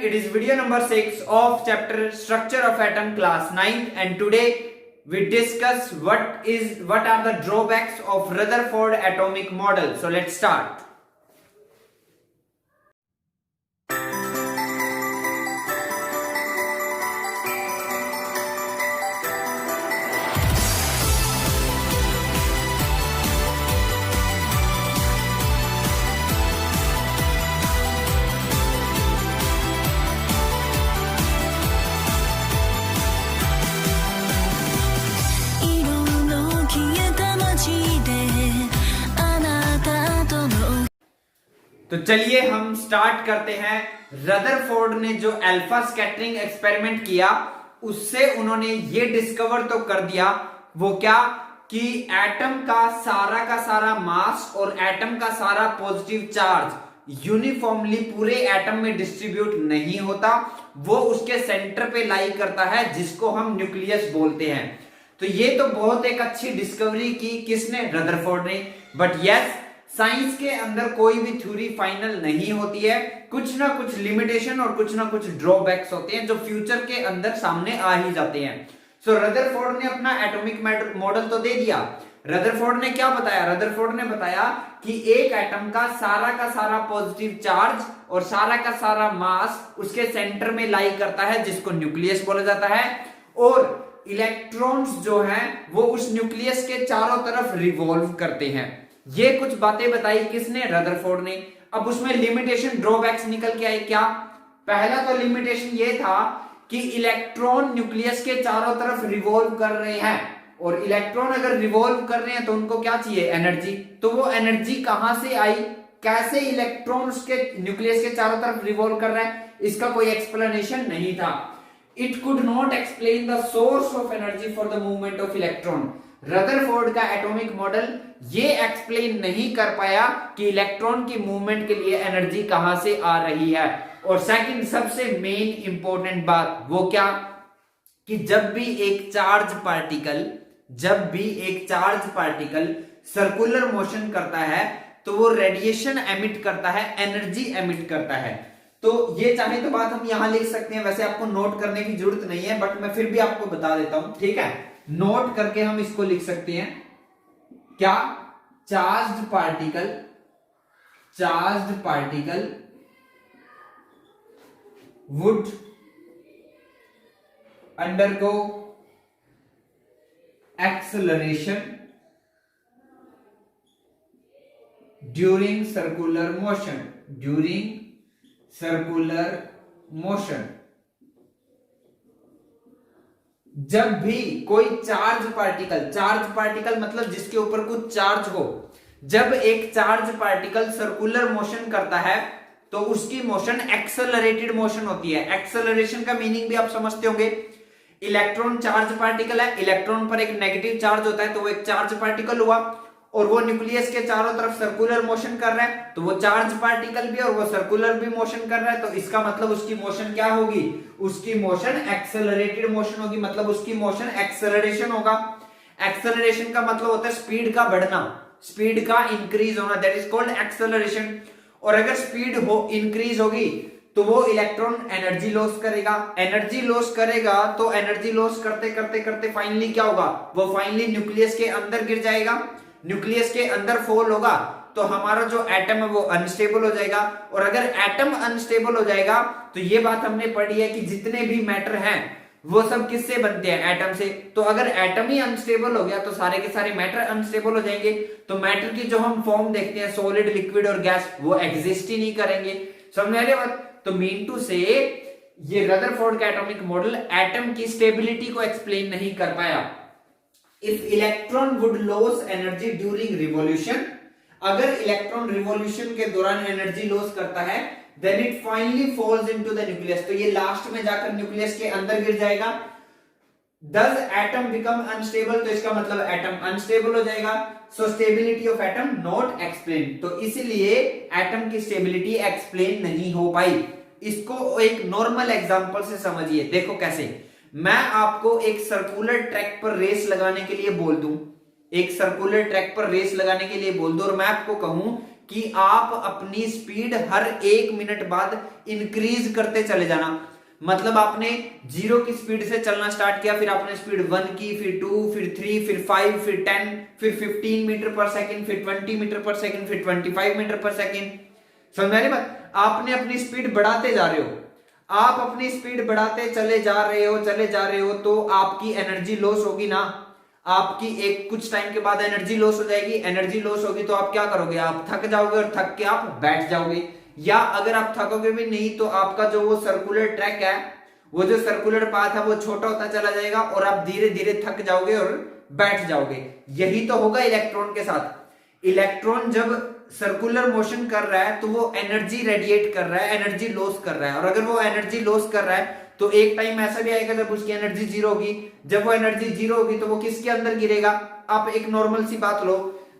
it is video number 6 of chapter Structure of Atom class 9th, and today we discuss what are the drawbacks of Rutherford atomic model. So let's start. तो चलिए हम start करते हैं। Rutherford ने जो alpha scattering experiment किया उससे उन्होंने ये डिस्कवर तो कर दिया, वो क्या कि एटम का सारा मास और एटम का सारा पॉजिटिव चार्ज यूनिफॉर्मली पूरे एटम में डिस्ट्रीब्यूट नहीं होता, वो उसके सेंटर पे लाई करता है जिसको हम न्यूक्लियस बोलते हैं। तो ये तो बहुत एक अच्छी डिस्कवरी की किसने? रदरफोर्ड ने। बट यस, साइंस के अंदर कोई भी थ्योरी फाइनल नहीं होती है, कुछ ना कुछ लिमिटेशन और कुछ ना कुछ ड्रॉबैक्स होते हैं जो फ्यूचर के अंदर सामने आ ही जाते हैं। सो रदरफोर्ड ने अपना एटॉमिक मॉडल तो दे दिया। रदरफोर्ड ने क्या बताया? रदरफोर्ड ने बताया कि एक एटम का सारा पॉजिटिव चार्ज और का सारा मास उसके सेंटर में लाई करता है जिसको न्यूक्लियस बोला जाता है, और इलेक्ट्रॉन्स जो हैं वो उस न्यूक्लियस के चारों तरफ रिवॉल्व करते हैं। ये कुछ बातें बताई किसने? रदरफोर्ड ने। अब उसमें लिमिटेशन ड्रॉबैक्स निकल के आई क्या? पहला तो लिमिटेशन ये था कि इलेक्ट्रॉन न्यूक्लियस के चारों तरफ रिवॉल्व कर रहे हैं, और इलेक्ट्रॉन अगर रिवॉल्व कर रहे हैं तो उनको क्या चाहिए? एनर्जी। तो वो एनर्जी कहां से आई? कैसे इलेक्ट्रॉन उसके न्यूक्लियस के चारों तरफ रिवॉल्व कर रहे हैं? इसका कोई एक्सप्लेनेशन नहीं था। It could not explain the source of energy for the movement of electron. Rutherford का एटॉमिक मॉडल ये एक्सप्लेन नहीं कर पाया कि इलेक्ट्रॉन की मूवमेंट के लिए एनर्जी कहां से आ रही है। और सेकंड सबसे मेन इंपॉर्टेंट बात वो क्या कि जब भी एक चार्ज पार्टिकल सर्कुलर मोशन करता है तो वो रेडिएशन एमिट करता है, एनर्जी एमिट करता है। तो ये चाहे तो बात हम यहां लिख सकते हैं, वैसे आपको नोट करने की जरूरत नहीं है, बट मैं फिर भी आपको बता देता हूं, ठीक है? नोट करके हम इसको लिख सकते हैं क्या? Charged particle would undergo acceleration during circular motion. जब भी कोई चार्ज पार्टिकल मतलब जिसके ऊपर कुछ चार्ज हो, जब एक चार्ज पार्टिकल सर्कुलर मोशन करता है तो उसकी मोशन एक्सेलरेटेड मोशन होती है। एक्सेलरेशन का मीनिंग भी आप समझते होंगे। इलेक्ट्रॉन चार्ज पार्टिकल है, इलेक्ट्रॉन पर एक नेगेटिव चार्ज होता है तो वो एक चार्ज पार्टिकल हुआ, और वो न्यूक्लियस के चारों तरफ सर्कुलर मोशन कर रहा है तो वो चार्ज पार्टिकल भी और वो सर्कुलर भी मोशन कर रहा है। तो इसका मतलब उसकी मोशन क्या होगी? उसकी मोशन एक्सेलरेटेड मोशन होगी, मतलब उसकी मोशन एक्सेलरेशन होगा। एक्सेलरेशन का मतलब होता है स्पीड का बढ़ना, स्पीड का इंक्रीज होना, दैट इज कॉल्ड एक्सेलरेशन। और अगर स्पीड इंक्रीज होगी तो वो इलेक्ट्रॉन एनर्जी लॉस करेगा, तो एनर्जी लॉस करते फाइनली क्या होगा? वो फाइनली न्यूक्लियस के अंदर गिर जाएगा, न्यूक्लियस के अंदर फॉल होगा तो हमारा जो एटम है वो अनस्टेबल हो जाएगा। और अगर एटम अनस्टेबल हो जाएगा तो ये बात हमने पढ़ी है कि जितने भी मैटर हैं वो सब किससे बनते हैं? एटम से। तो अगर एटम ही अनस्टेबल हो गया तो सारे के सारे मैटर अनस्टेबल हो जाएंगे, तो मैटर की जो हम फॉर्म देखते हैं सॉलिड, लिक्विड और गैस, वो एग्जिस्ट ही नहीं करेंगे। समझ में आ रही बात? तो मीन टू से ये रदरफोर्ड का एटॉमिक मॉडल एटम की स्टेबिलिटी को एक्सप्लेन नहीं कर पाया। If electron would lose energy during revolution, अगर इलेक्ट्रॉन रिवॉल्यूशन के दौरान एनर्जी लॉस करता है, then it finally falls into the nucleus, तो ये लास्ट में जाकर न्यूक्लियस के अंदर गिर जाएगा। Does atom become unstable? तो इसका मतलब एटम अनस्टेबल हो जाएगा। So stability of atom not explained, तो इसीलिए एटम की स्टेबिलिटी एक्सप्लेन नहीं हो पाई। इसको एक नॉर्मल एग्जांपल से समझिए, देखो कैसे। मैं आपको एक सर्कुलर ट्रैक पर रेस लगाने के लिए बोल दूं, और मैं आपको कहूं कि आप अपनी स्पीड हर 1 मिनट बाद इंक्रीज करते चले जाना। मतलब आपने 0 की स्पीड से चलना स्टार्ट किया, फिर आपने स्पीड 1 की, फिर 2, फिर 3, फिर 5, फिर 10, फिर 15 मीटर पर सेकंड, फिर 20 मीटर पर सेकंड, फिर 25 मीटर पर सेकंड। समझ में आ रही बात? आपने अपनी स्पीड बढ़ाते जा रहे हो, आप अपनी स्पीड बढ़ाते चले जा रहे हो, तो आपकी एनर्जी लॉस होगी ना। आपकी एक कुछ टाइम के बाद एनर्जी लॉस हो जाएगी। एनर्जी लॉस होगी तो आप क्या करोगे? आप थक जाओगे और थक के आप बैठ जाओगे। या अगर आप थकोगे भी नहीं तो आपका जो वो सर्कुलर ट्रैक है, वो जो सर्कुलर पाथ है, वो छोटा होता चला जाएगा और आप धीरे धीरे थक जाओगे और बैठ जाओगे। यही तो होगा इलेक्ट्रॉन के साथ। इलेक्ट्रॉन जब सर्कुलर मोशन कर रहा है तो वो एनर्जी रेडिएट कर रहा है, एनर्जी लॉस कर रहा है। और अगर वो एनर्जी लॉस कर रहा है तो एक टाइम ऐसा भी आएगा जब उसकी एनर्जी 0 होगी। जब वो एनर्जी 0 होगी तो वो किसके अंदर गिरेगा? आप एक नॉर्मल सी बात लो,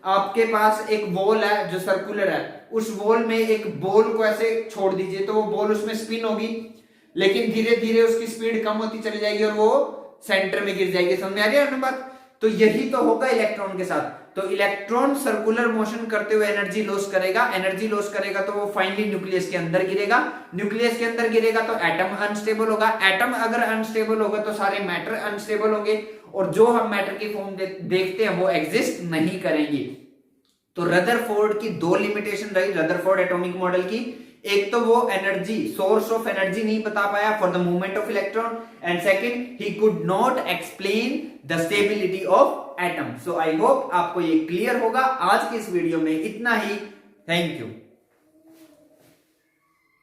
आपके पास एक बॉल है जो सर्कुलर है, उस बॉल में एक बॉल को ऐसे छोड़ दीजिए तो वो बॉल उसमें स्पिन होगी, लेकिन धीरे धीरे उसकी स्पीड कम होती चली जाएगी और वो सेंटर में गिर जाएगी। समझ में आ रही है बात? तो यही तो होगा इलेक्ट्रॉन के साथ। तो इलेक्ट्रॉन सर्कुलर मोशन करते हुए एनर्जी लॉस करेगा, एनर्जी लॉस करेगा तो वो फाइनली न्यूक्लियस के अंदर गिरेगा। न्यूक्लियस के अंदर गिरेगा तो एटम अनस्टेबल होगा। एटम अगर अनस्टेबल होगा तो सारे मैटर अनस्टेबल होंगे, और जो हम मैटर की फॉर्म देखते हैं वो एग्जिस्ट नहीं करेंगी। तो रदरफोर्ड की 2 लिमिटेशन रही रदरफोर्ड एटॉमिक मॉडल की। एक तो वो एनर्जी, सोर्स ऑफ एनर्जी नहीं बता पाया for the movement of electron, and second he could not explain the stability of atom. So I hope आपको ये क्लियर होगा। आज की इस वीडियो में इतना ही। Thank you.